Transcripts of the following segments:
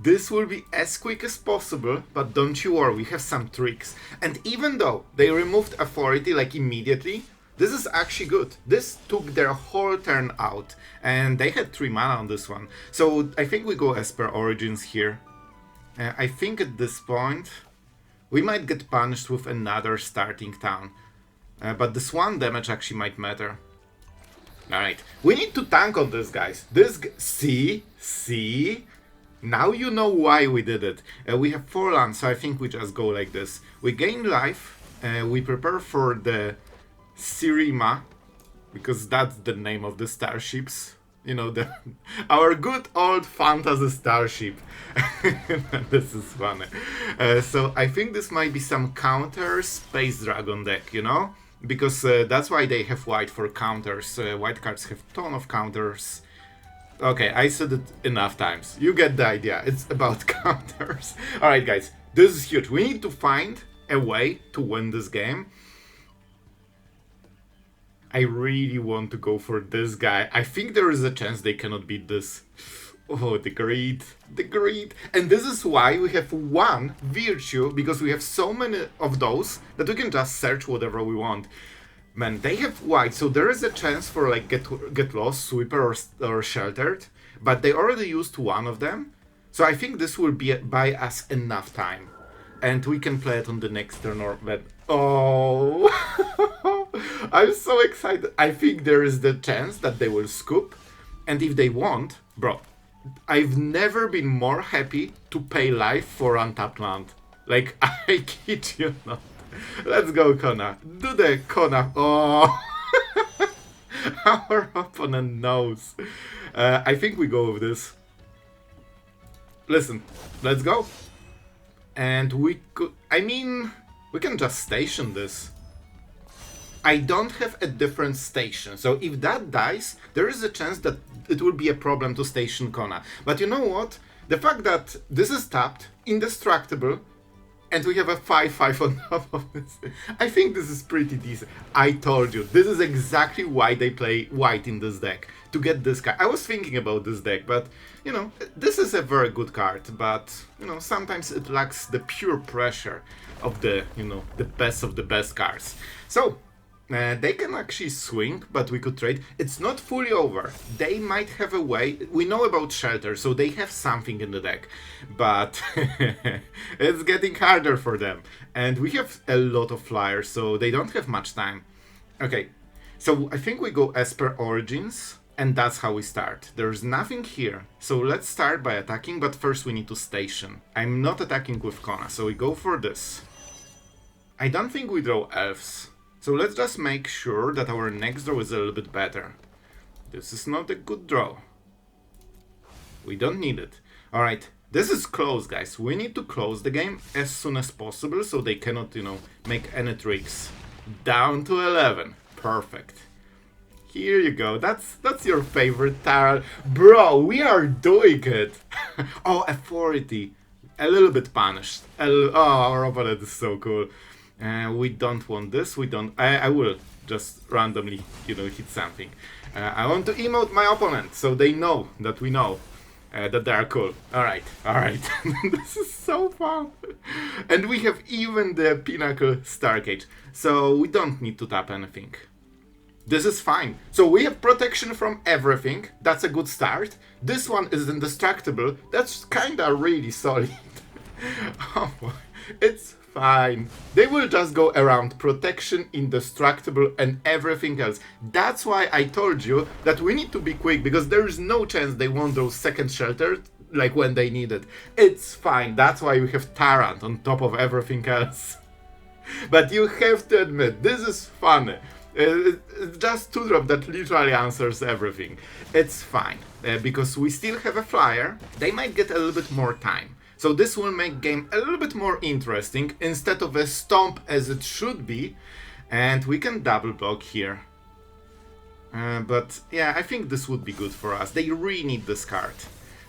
This will be as quick as possible, but don't you worry, we have some tricks. And even though they removed authority like immediately, this is actually good. This took their whole turn out, and they had 3 mana on this one. So I think we go Esper Origins here. I think at this point we might get punished with another starting town. But this 1 damage actually might matter. Alright, we need to tank on this, guys. See? Now you know why we did it. We have 4 lands, so I think we just go like this. We gain life, we prepare for the Seriema, because that's the name of the starships. You know, our good old fantasy starship. This is funny. So I think this might be some counter Space Dragon deck, you know? Because that's why they have white for counters. White cards have ton of counters. Okay, I said it enough times. You get the idea. It's about counters. Alright, guys. This is huge. We need to find a way to win this game. I really want to go for this guy. I think there is a chance they cannot beat this. Oh, the greed. The greed. And this is why we have 1 virtue, because we have so many of those that we can just search whatever we want. Man, they have white, so there is a chance for like get lost, sweeper, or sheltered, but they already used 1 of them, so I think this will buy us enough time, and we can play it on the next turn. Or but oh, I'm so excited! I think there is the chance that they will scoop, and if they won't, bro, I've never been more happy to pay life for untapped land. Like, I kid you not. Let's go, Kona. Do the Kona. Oh, our opponent knows. I think we go with this. Listen, let's go. And we could. I mean, we can just station this. I don't have a different station, so if that dies, there is a chance that it will be a problem to station Kona. But you know what? The fact that this is tapped, indestructible, and we have a 5/5 on top of this. I think this is pretty decent. I told you, this is exactly why they play white in this deck. To get this card. I was thinking about this deck, but, you know, this is a very good card. But, you know, sometimes it lacks the pure pressure of the, you know, the best of the best cards. So, they can actually swing, but we could trade. It's not fully over. They might have a way. We know about Shelter, so they have something in the deck. But it's getting harder for them. And we have a lot of flyers, so they don't have much time. Okay, so I think we go Esper Origins, and that's how we start. There's nothing here, so let's start by attacking, but first we need to station. I'm not attacking with Kona, so we go for this. I don't think we draw Elves. So let's just make sure that our next draw is a little bit better. This is not a good draw. We don't need it. Alright, this is close, guys. We need to close the game as soon as possible so they cannot, you know, make any tricks. Down to 11. Perfect. Here you go. That's your favorite Tyrant. Bro, we are doing it. Oh, authority. A little bit punished. Oh, our opponent is so cool. We don't want this. We don't. I will just randomly, you know, hit something. I want to emote my opponent so they know that we know that they are cool. Alright. This is so fun. And we have even the Pinnacle Starcage. So we don't need to tap anything. This is fine. So we have protection from everything. That's a good start. This one is indestructible. That's kinda really solid. Oh boy. It's fine. They will just go around protection, indestructible, and everything else. That's why I told you that we need to be quick, because there is no chance they won't those second shelter like when they need it. It's fine. That's why we have Tyrant on top of everything else. But you have to admit, this is funny. It's just 2-drop that literally answers everything. It's fine, because we still have a flyer. They might get a little bit more time. So this will make game a little bit more interesting instead of a stomp as it should be. And we can double block here. But yeah, I think this would be good for us. They really need this card.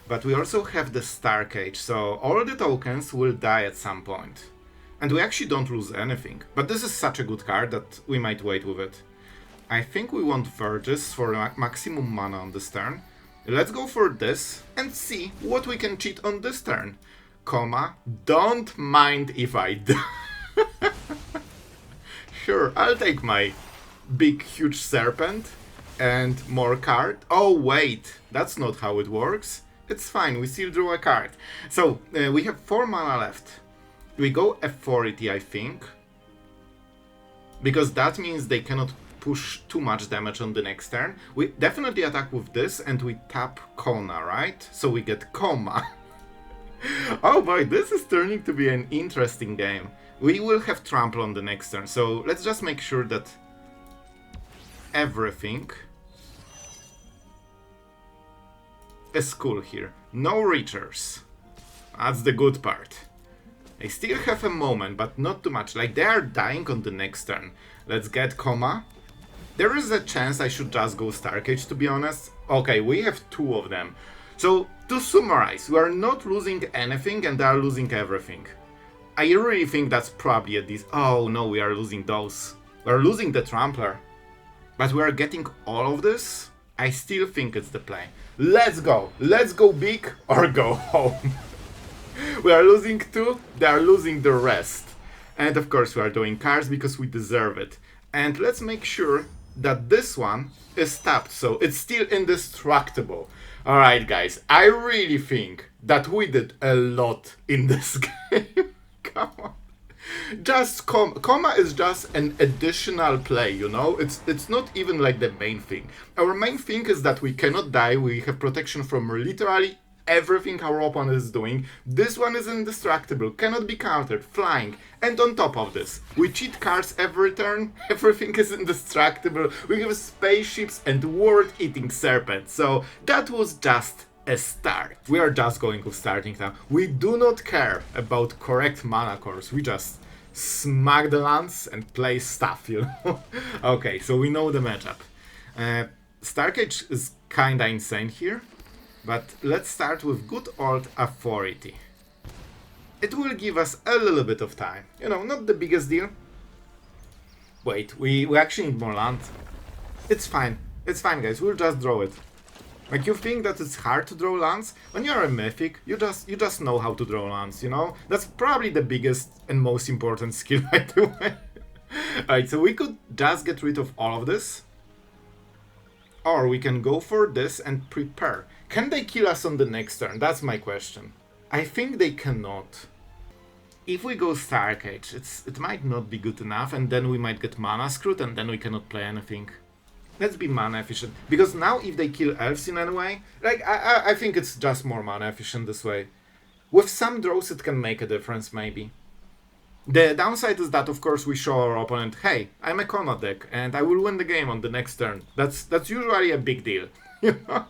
But we also have the Starcage, so all the tokens will die at some point. And we actually don't lose anything. But this is such a good card that we might wait with it. I think we want Verges for maximum mana on this turn. And we actually don't lose anything. But this is such a good card that we might wait with it. I think we want Verges for maximum mana on this turn. And we actually don't lose anything. But this is such a good card that we might wait with it. I think we want Verges for maximum mana on this turn. And we actually don't lose anything. But this is such a good card that we might wait with it. I think we want Verges for maximum mana on this turn. Let's go for this and see what we can cheat on this turn. Koma, don't mind if I do. Sure, I'll take my big huge serpent and more card. Oh wait, that's not how it works. It's fine, we still draw a card. So, we have 4 mana left. We go Authority, I think. Because that means they cannot push too much damage on the next turn. We definitely attack with this and we tap Kona, right? So we get Koma. Oh boy, this is turning to be an interesting game. We will have Trample on the next turn, so let's just make sure that everything is cool here. No Reachers. That's the good part. They still have a moment, but not too much. Like, they are dying on the next turn. Let's get Koma. There is a chance I should just go Starcage, to be honest. Okay, we have 2 of them. So, to summarize, we are not losing anything and they are losing everything. I really think that's probably a oh no, we are losing those. We are losing the Trampler. But we are getting all of this? I still think it's the play. Let's go! Let's go big or go home. We are losing 2, they are losing the rest. And of course we are doing cards because we deserve it. And let's make sure that this one is tapped, so it's still indestructible. Alright guys, I really think that we did a lot in this game. Come on. Just Koma is just an additional play, you know? It's not even like the main thing. Our main thing is that we cannot die, we have protection from literally everything our opponent is doing. This one is indestructible, cannot be countered, flying. And on top of this, we cheat cards every turn, everything is indestructible, we have spaceships and world-eating serpents. So that was just a start. We are just going with starting now. We do not care about correct mana course, we just smack the lands and play stuff, you know? Okay, so we know the matchup. Starcage is kinda insane here. But let's start with good old Authority. It will give us a little bit of time. You know, not the biggest deal. Wait, we actually need more land. It's fine. It's fine, guys. We'll just draw it. Like, you think that it's hard to draw lands? When you're a mythic, you just know how to draw lands, you know? That's probably the biggest and most important skill, by the way. Alright, so we could just get rid of all of this. Or we can go for this and prepare. Can they kill us on the next turn? That's my question. I think they cannot. If we go Starcage, it might not be good enough, and then we might get mana screwed, and then we cannot play anything. Let's be mana efficient. Because now if they kill elves in any way, like, I think it's just more mana efficient this way. With some draws it can make a difference, maybe. The downside is that, of course, we show our opponent, hey, I'm a Kona deck, and I will win the game on the next turn. That's usually a big deal, you know?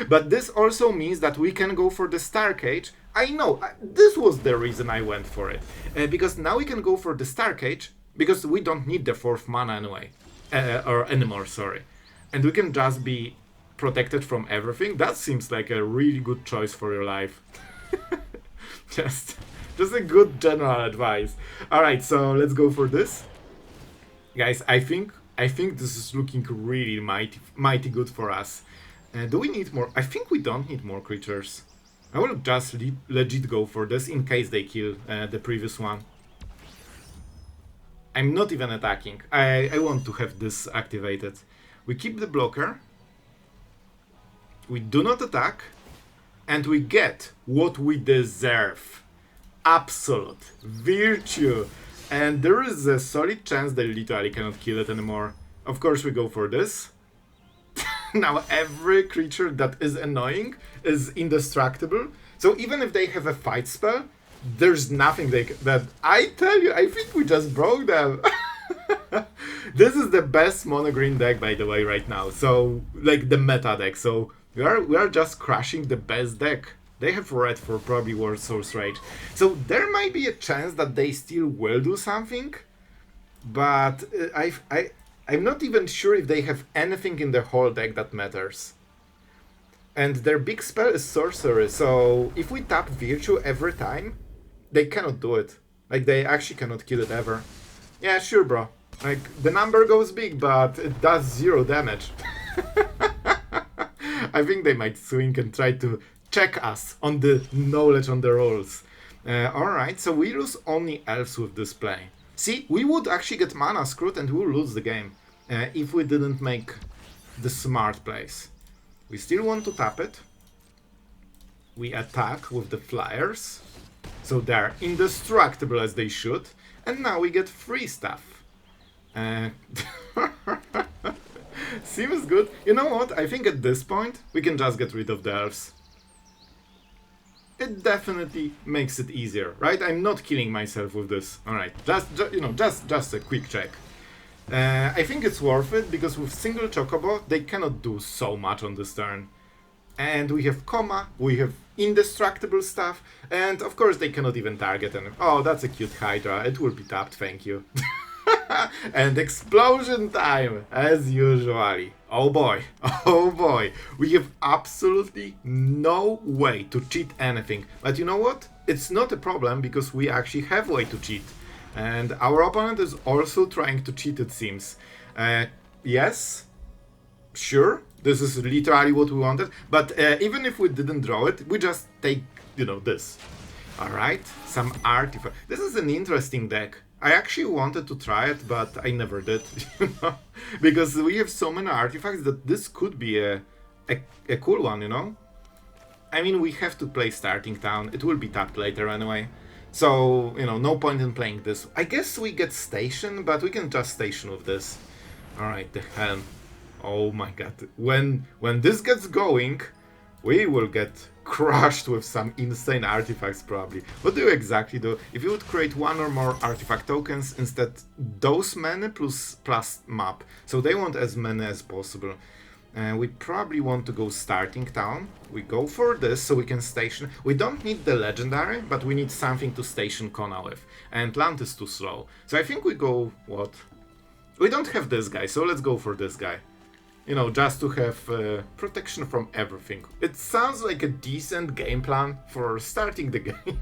But this also means that we can go for the Starcage. I know, this was the reason I went for it. Because now we can go for the Starcage, because we don't need the 4th mana anyway. Or anymore, sorry. And we can just be protected from everything. That seems like a really good choice for your life. Just a good general advice. Alright, so let's go for this. Guys, I think this is looking really mighty good for us. Do we need more? I think we don't need more creatures. I will just legit go for this in case they kill the previous one. I'm not even attacking. I want to have this activated. We keep the blocker. We do not attack. And we get what we deserve. Absolute virtue. And there is a solid chance they literally cannot kill it anymore. Of course we go for this. Now every creature that is annoying is indestructible. So even if they have a fight spell, there's nothing that I tell you, I think we just broke them. This is the best mono green deck, by the way, right now. So like the meta deck. So we are just crushing the best deck. They have red for probably World Source Rage. So there might be a chance that they still will do something. But I'm not even sure if they have anything in the whole deck that matters. And their big spell is Sorcery, so if we tap Virtue every time, they cannot do it. Like, they actually cannot kill it ever. Yeah, sure, bro. Like, the number goes big, but it does 0 damage. I think they might swing and try to check us on the knowledge on the rolls. Alright, so we lose only elves with this play. See, we would actually get mana screwed and we'll lose the game if we didn't make the smart plays. We still want to tap it. We attack with the flyers. So they're indestructible as they should. And now we get free stuff. Seems good. You know what? I think at this point we can just get rid of the elves. It definitely makes it easier, right? I'm not killing myself with this. Alright, just a quick check. I think it's worth it because with single Chocobo they cannot do so much on this turn. And we have Koma, we have indestructible stuff, and of course they cannot even target any. Oh, that's a cute Hydra. It will be tapped, thank you. And explosion time, as usually. Oh boy, oh boy. We have absolutely no way to cheat anything. But you know what? It's not a problem because we actually have a way to cheat. And our opponent is also trying to cheat, it seems. Yes, sure, this is literally what we wanted. But even if we didn't draw it, we just take, this. Alright, some artifact. This is an interesting deck. I actually wanted to try it, but I never did, because we have so many artifacts that this could be a cool one, I mean, we have to play Starting Town. It will be tapped later anyway. So, no point in playing this. I guess we get Station, but we can just Station with this. Alright, the Helm. Oh my god. When this gets going, we will get crushed with some insane artifacts probably. What do you exactly do? If you would create one or more artifact tokens, instead those many plus map. So they want as many as possible. We probably want to go Starting Town. We go for this so we can station. We don't need the legendary, but we need something to station Kona with. And land is too slow. So I think we go, what? We don't have this guy, so let's go for this guy. Just to have protection from everything. It sounds like a decent game plan for starting the game.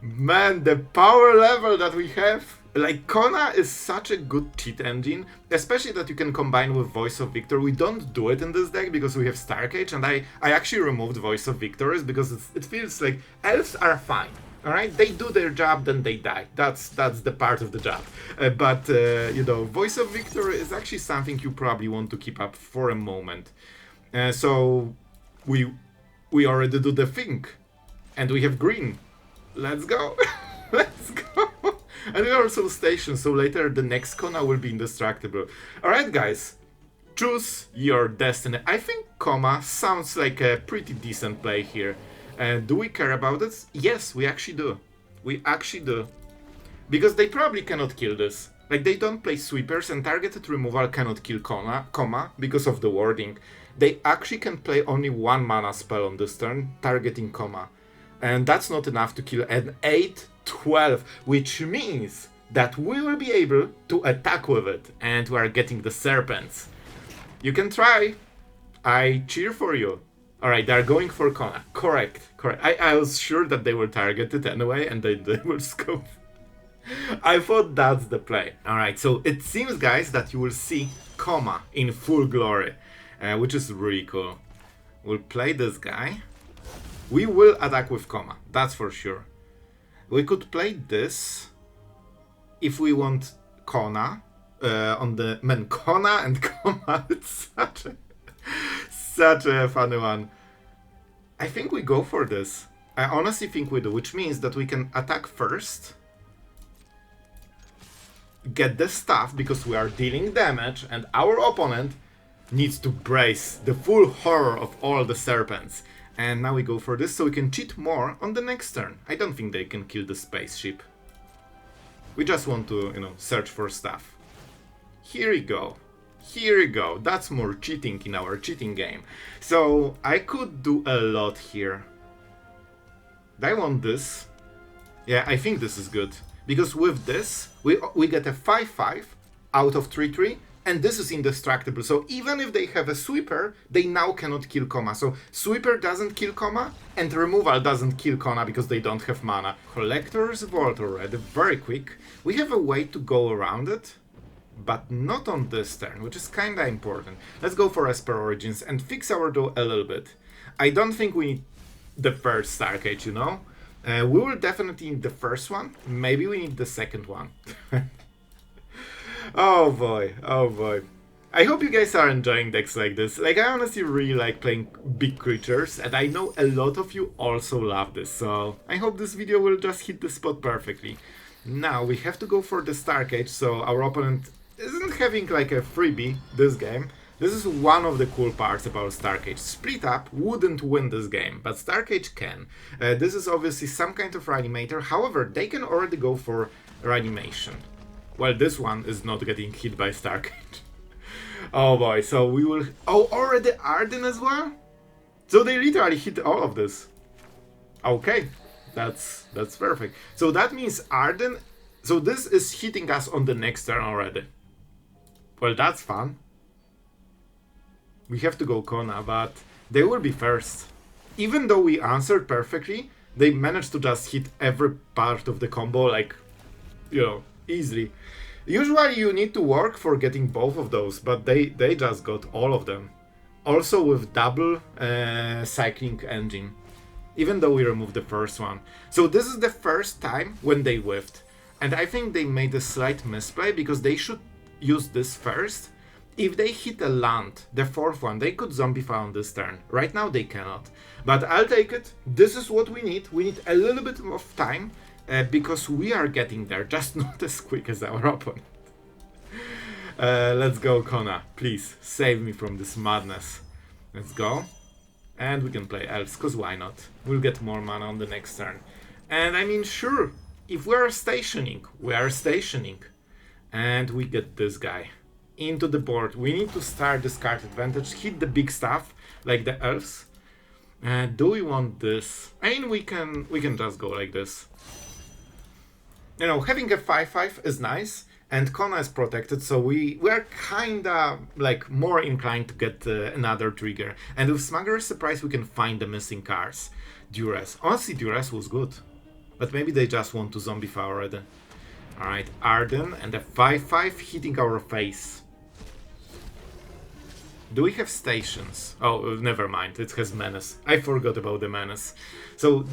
Man, the power level that we have. Like, Kona is such a good cheat engine, especially that you can combine with Voice of Victor. We don't do it in this deck because we have Starcage, and I actually removed Voice of Victors because it feels like elves are fine. Alright, they do their job, then they die. That's the part of the job. But Voice of Victor is actually something you probably want to keep up for a moment. So we already do the thing, and we have green. Let's go. Let's go. And we also station, so later the next Kona will be indestructible. Alright, guys. Choose your destiny. I think Koma sounds like a pretty decent play here. Do we care about this? Yes, we actually do. We actually do. Because they probably cannot kill this. Like, they don't play sweepers, and targeted removal cannot kill Koma because of the wording. They actually can play only one mana spell on this turn, targeting Koma. And that's not enough to kill an 8/12, which means that we will be able to attack with it, and we are getting the serpents. You can try. I cheer for you. Alright, they're going for Kona. Correct. I was sure that they will target it anyway, and they will scope. I thought that's the play. Alright, so it seems, guys, that you will see Koma in full glory, which is really cool. We'll play this guy. We will attack with Koma, that's for sure. We could play this if we want Kona on the Kona and Koma. It's such a funny one. I think we go for this. I honestly think we do, which means that we can attack first, get the stuff because we are dealing damage, and our opponent needs to brace the full horror of all the serpents. And now we go for this so we can cheat more on the next turn. I don't think they can kill the spaceship. We just want to, search for stuff. Here you go. Here you go. That's more cheating in our cheating game. So I could do a lot here. Do I want this? Yeah, I think this is good. Because with this, we get a 5/5 out of 3/3. And this is indestructible. So even if they have a sweeper, they now cannot kill Koma. So sweeper doesn't kill Koma, and removal doesn't kill Kona because they don't have mana. Collector's Vault already. Very quick. We have a way to go around it. but not on this turn, which is kinda important. Let's go for Esper Origins and fix our duo a little bit. I don't think we need the first Starcage, you know? We will definitely need the first one. Maybe we need the second one. Oh boy, oh boy. I hope you guys are enjoying decks like this. Like, I honestly really like playing big creatures, and I know a lot of you also love this, so I hope this video will just hit the spot perfectly. Now, we have to go for the Starcage, so our opponent isn't having like a freebie this game. This is one of the cool parts about Starcage. Split up wouldn't win this game, but Starcage can. This is obviously some kind of reanimator, however, they can already go for reanimation. Well, this one is not getting hit by Starcage. Oh boy, so we will... Oh, already Arden as well? So they literally hit all of this. Okay, that's perfect. So that means Arden... So this is hitting us on the next turn already. Well, that's fun. We have to go Kona, but they will be first. Even though we answered perfectly, they managed to just hit every part of the combo, like, you know, easily. Usually you need to work for getting both of those, but they just got all of them. Also with double cycling engine, even though we removed the first one. So this is the first time when they whiffed. And I think they made a slight misplay, because they should use this first. If they hit a land, the fourth one, they could zombify on this turn. Right now they cannot. But I'll take it. This is what we need. We need a little bit of time. Because we are getting there, just not as quick as our opponent. Let's go, Kona. Please, save me from this madness. Let's go. And we can play Elves, because why not? We'll get more mana on the next turn. And I mean, sure, if we are stationing, we are stationing. And we get this guy into the board. We need to start this card advantage, hit the big stuff, like the Elves. Do we want this? I mean, we can just go like this. You know, having a 5/5 is nice, and Kona is protected, so we're kinda like more inclined to get another trigger. And with Smuggler's Surprise, we can find the missing cards. Duress. Honestly, Duress was good, but maybe they just want to zombify already. Alright, Arden and a 5/5 hitting our face. Do we have stations? Oh, never mind, it has Menace. I forgot about the Menace. So,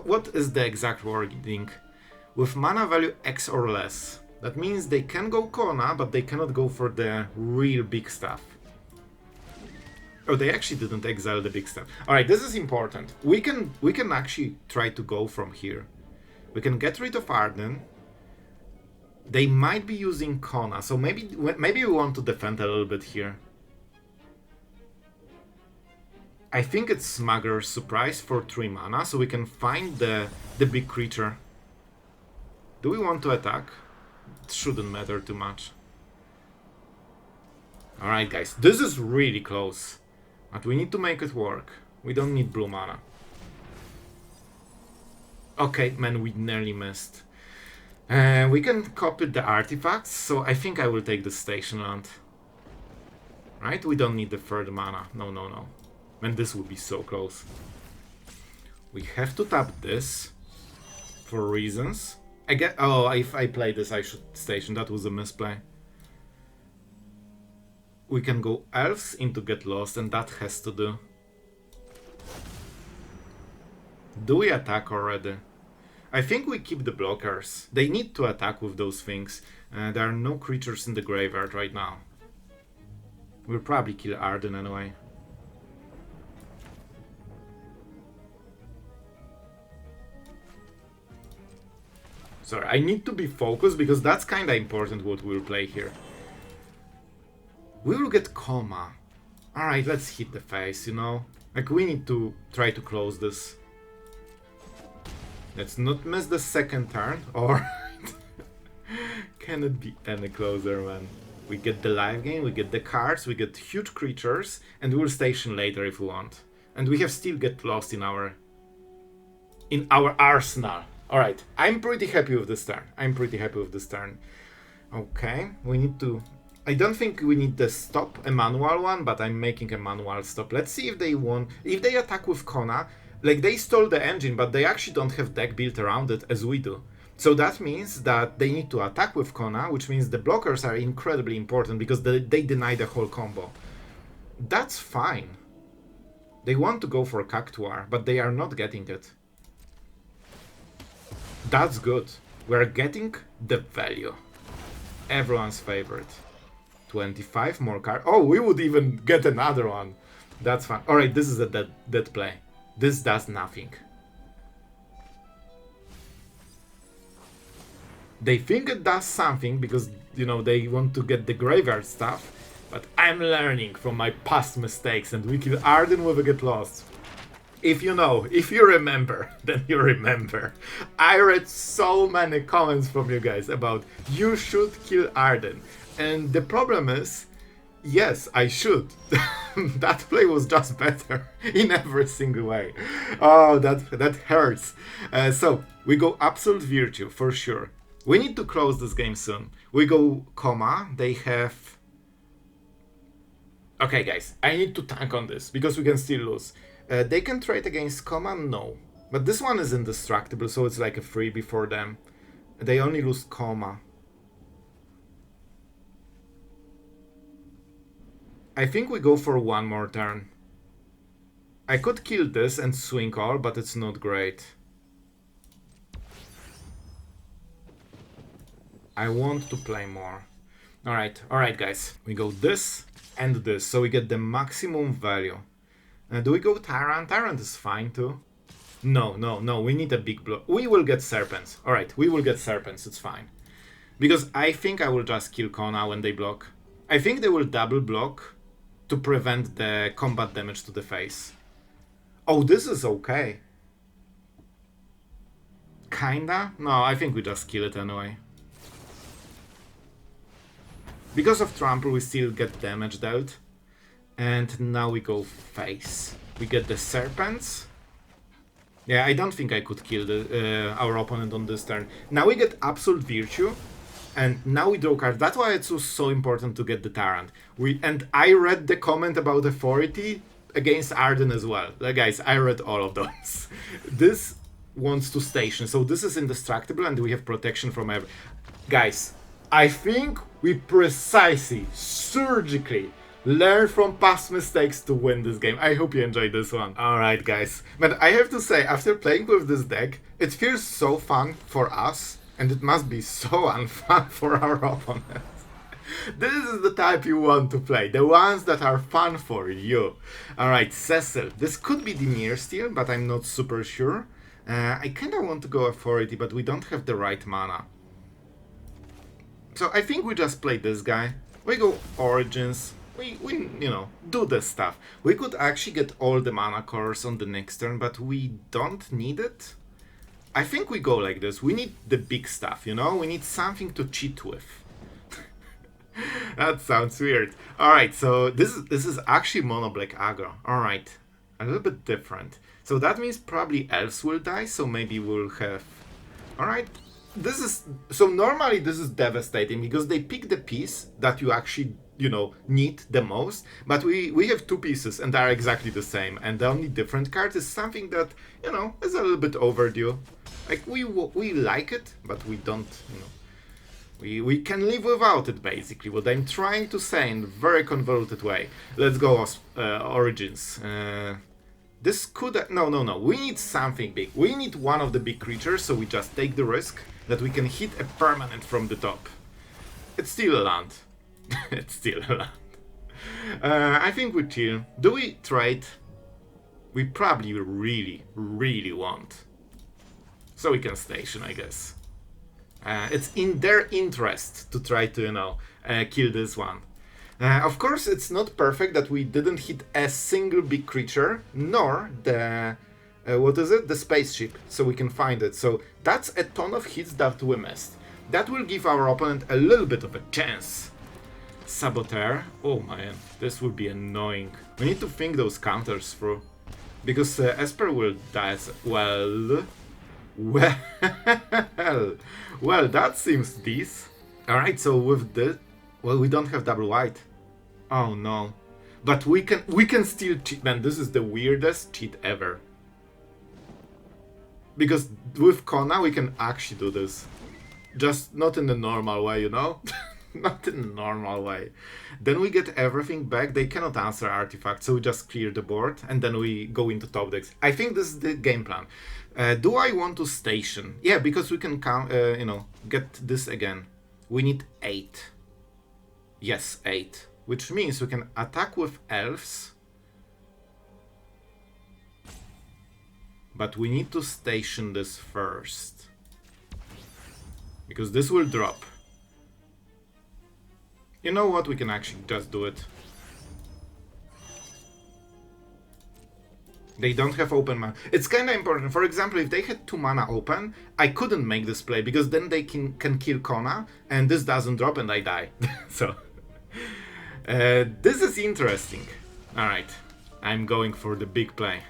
what is the exact wording? With mana value X or less. That means they can go Kona, but they cannot go for the real big stuff. Oh, they actually didn't exile the big stuff. Alright, this is important. We can actually try to go from here. We can get rid of Arden. They might be using Kona, so maybe we want to defend a little bit here. I think it's Smuggler's Surprise for 3 mana, so we can find the big creature. Do we want to attack? It shouldn't matter too much. Alright guys, this is really close. But we need to make it work. We don't need blue mana. Okay, man, we nearly missed. We can copy the artifacts, so I think I will take the station land. Right? We don't need the third mana. No. Man, this would be so close. We have to tap this for reasons. Oh, if I play this, I should station. That was a misplay. We can go Elves into Get Lost, and that has to do. Do we attack already? I think we keep the blockers. They need to attack with those things. There are no creatures in the graveyard right now. We'll probably kill Arden anyway. Sorry, I need to be focused, because that's kinda important what we'll play here. We will get Koma. Alright, let's hit the face, you know? Like, we need to try to close this. Let's not miss the second turn. Alright. Can it be any closer, man? We get the live game, we get the cards, we get huge creatures, and we'll station later if we want. And we have still Get Lost in our arsenal. Alright, I'm pretty happy with this turn. Okay, we need to... I don't think we need the stop, a manual one, but I'm making a manual stop. Let's see if they want... If they attack with Kona, like, they stole the engine, but they actually don't have deck built around it as we do. So that means that they need to attack with Kona, which means the blockers are incredibly important because they deny the whole combo. That's fine. They want to go for Cactuar, but they are not getting it. That's good. We're getting the value. Everyone's favorite. 25 more cards. Oh, we would even get another one. That's fine. Alright, this is a dead play. This does nothing. They think it does something because, you know, they want to get the graveyard stuff. But I'm learning from my past mistakes and we kill Arden with a Get Lost. If you know, if you remember, then you remember. I read so many comments from you guys about you should kill Arden. And the problem is, yes, I should. That play was just better in every single way. Oh, that hurts. So, we go Absolute Virtue, for sure. We need to close this game soon. We go Koma, they have... Okay, guys, I need to tank on this, because we can still lose. They can trade against Koma? No. But this one is indestructible, so it's like a freebie for them. They only lose Koma. I think we go for one more turn. I could kill this and swing all, but it's not great. I want to play more. Alright guys. We go this and this, so we get the maximum value. Do we go Tyrant? Tyrant is fine too. No, we need a big block. We will get Serpents. Alright, we will get Serpents, it's fine. Because I think I will just kill Kona when they block. I think they will double block to prevent the combat damage to the face. Oh, this is okay. Kinda? No, I think we just kill it anyway. Because of Trample, we still get damage dealt. And now we go face. We get the Serpents. Yeah, I don't think I could kill our opponent on this turn. Now we get Absolute Virtue. And now we draw cards. That's why it's so important to get the Tyrant. And I read the comment about Authority against Arden as well. Guys, I read all of those. This wants to station. So this is indestructible and we have protection from every... Guys, I think we precisely, surgically learn from past mistakes to win this game. I hope you enjoyed this one. Alright guys, but I have to say, after playing with this deck, it feels so fun for us, and it must be so unfun for our opponents. This is the type you want to play, the ones that are fun for you. Alright, Cecil. This could be Dimir still, but I'm not super sure. I kinda want to go Authority, but we don't have the right mana. So I think we just play this guy. We go Origins. We you know, do this stuff. We could actually get all the mana cores on the next turn, but we don't need it. I think we go like this. We need the big stuff, you know? We need something to cheat with. That sounds weird. Alright, so this is actually mono black aggro. Alright, a little bit different. So that means probably elves will die, so maybe we'll have... Alright. So normally this is devastating because they pick the piece that you actually, you know, need the most, but we have two pieces and they are exactly the same, and the only different card is something that, you know, is a little bit overdue. Like we like it, but we don't, you know, we can live without it, basically, what I'm trying to say in a very convoluted way. Let's go Origins. This could... No, we need something big. We need one of the big creatures, so we just take the risk that we can hit a permanent from the top. It's still a land. It's still a land. I think we chill. Do we trade? We probably really want. So we can station, I guess. It's in their interest to try to, you know, kill this one. Of course, it's not perfect that we didn't hit a single big creature, nor the... what is it? The spaceship, so we can find it. So that's a ton of hits that we missed. That will give our opponent a little bit of a chance. Saboteur. Oh man, this would be annoying. We need to think those counters through. Because Esper will die as well. Well, that seems decent. Alright, so with this... Well, we don't have double white. Oh no. But we can still cheat. Man, this is the weirdest cheat ever. Because with Kona we can actually do this. Just not in the normal way, you know? Not in the normal way. Then we get everything back. They cannot answer artifacts, so we just clear the board and then we go into top decks. I think this is the game plan. Do I want to station? Yeah, because we can get this again. We need 8. Yes, 8. Which means we can attack with elves. But we need to station this first. Because this will drop. You know what? We can actually just do it. They don't have open mana. It's kind of important. For example, if they had 2 mana open, I couldn't make this play because then they can kill Kona and this doesn't drop and I die. So, this is interesting. Alright, I'm going for the big play.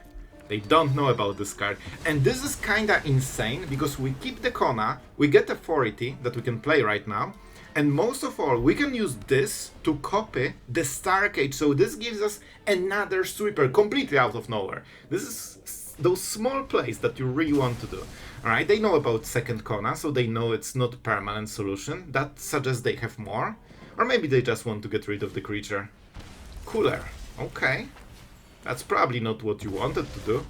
They don't know about this card. And this is kind of insane because we keep the Kona, we get authority that we can play right now. And most of all, we can use this to copy the Starcage. So this gives us another sweeper completely out of nowhere. This is those small plays that you really want to do. Alright, they know about second Kona, so they know it's not a permanent solution. That suggests they have more. Or maybe they just want to get rid of the creature. Cooler. Okay. That's probably not what you wanted to do.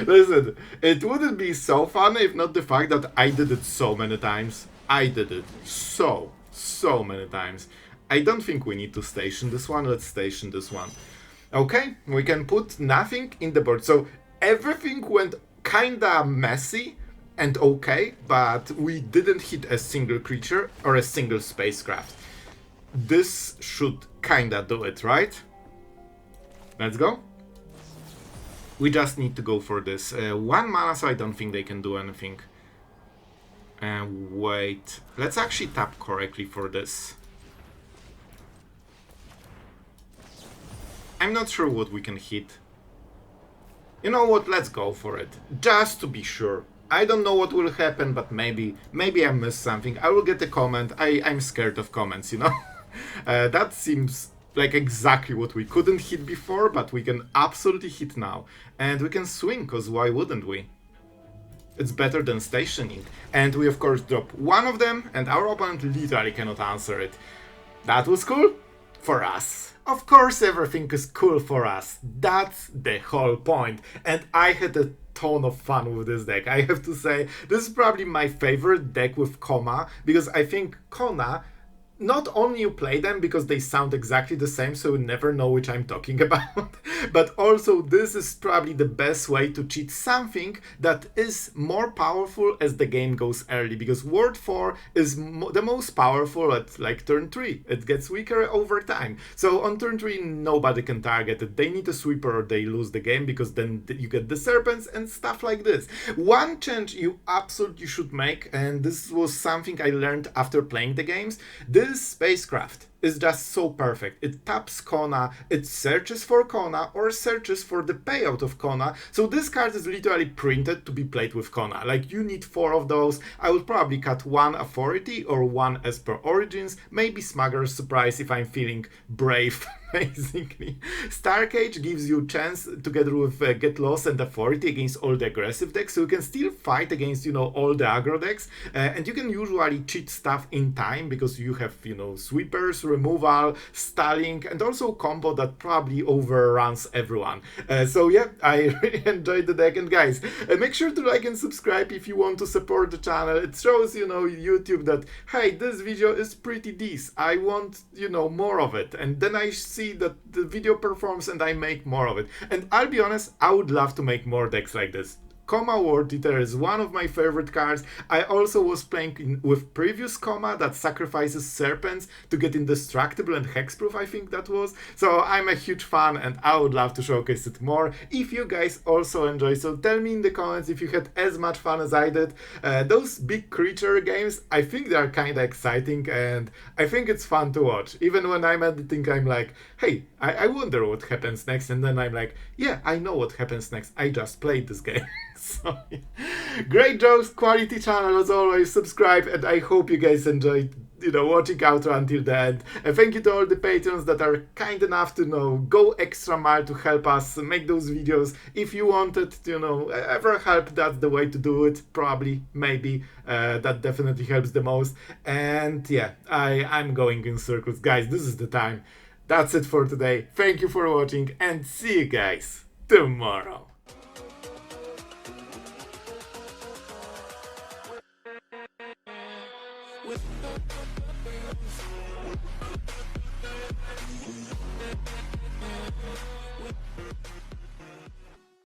Listen, it wouldn't be so fun if not the fact that I did it so many times. I did it so many times. I don't think we need to station this one. Let's station this one. Okay, we can put nothing in the board. So everything went kinda messy and okay, but we didn't hit a single creature or a single spacecraft. This should kinda do it, right? Let's go. We just need to go for this. 1 mana, so I don't think they can do anything. Wait. Let's actually tap correctly for this. I'm not sure what we can hit. You know what? Let's go for it. Just to be sure. I don't know what will happen, but maybe I missed something. I will get a comment. I'm scared of comments, you know? That seems like exactly what we couldn't hit before, but we can absolutely hit now. And we can swing, because why wouldn't we? It's better than stationing. And we of course drop one of them, and our opponent literally cannot answer it. That was cool for us. Of course everything is cool for us. That's the whole point. And I had a ton of fun with this deck. I have to say, this is probably my favorite deck with Koma, because I think Kona, not only you play them because they sound exactly the same, so you never know which I'm talking about, but also this is probably the best way to cheat something that is more powerful as the game goes early, because Ward 4 is the most powerful at like turn 3. It gets weaker over time. So on turn 3 nobody can target it. They need a sweeper or they lose the game, because then you get the serpents and stuff like this. One change you absolutely should make, and this was something I learned after playing the games, this spacecraft is just so perfect. It taps Kona, it searches for Kona or searches for the payout of Kona. So this card is literally printed to be played with Kona. Like, you need 4 of those. I would probably cut 1 Authority or 1 Esper Origins, maybe Smuggler's Surprise if I'm feeling brave. Basically, Starcage gives you chance together with Get Lost and Authority against all the aggressive decks, so you can still fight against, you know, all the aggro decks, and you can usually cheat stuff in time because you have, you know, sweepers, removal, stalling, and also combo that probably overruns everyone. So yeah, I really enjoyed the deck, and guys, make sure to like and subscribe if you want to support the channel. It shows, you know, YouTube that, hey, this video is pretty decent. I want, you know, more of it, and then I see that the video performs and I make more of it. And I'll be honest, I would love to make more decks like this. Koma Ward Eater is one of my favorite cards. I also was playing with previous Koma that sacrifices serpents to get indestructible and hexproof, I think that was. So I'm a huge fan and I would love to showcase it more if you guys also enjoy. So tell me in the comments if you had as much fun as I did. Those big creature games, I think they are kind of exciting and I think it's fun to watch. Even when I'm editing, I'm like, hey, I wonder what happens next, and then I'm like, yeah, I know what happens next. I just played this game. So, Great jokes, quality channel as always. Subscribe, and I hope you guys enjoyed, watching outro until the end. And thank you to all the patrons that are kind enough to go extra mile to help us make those videos. If you wanted, ever help, that's the way to do it. Probably, maybe, that definitely helps the most. And yeah, I'm going in circles, guys. This is the time. That's it for today. Thank you for watching, and see you guys tomorrow. With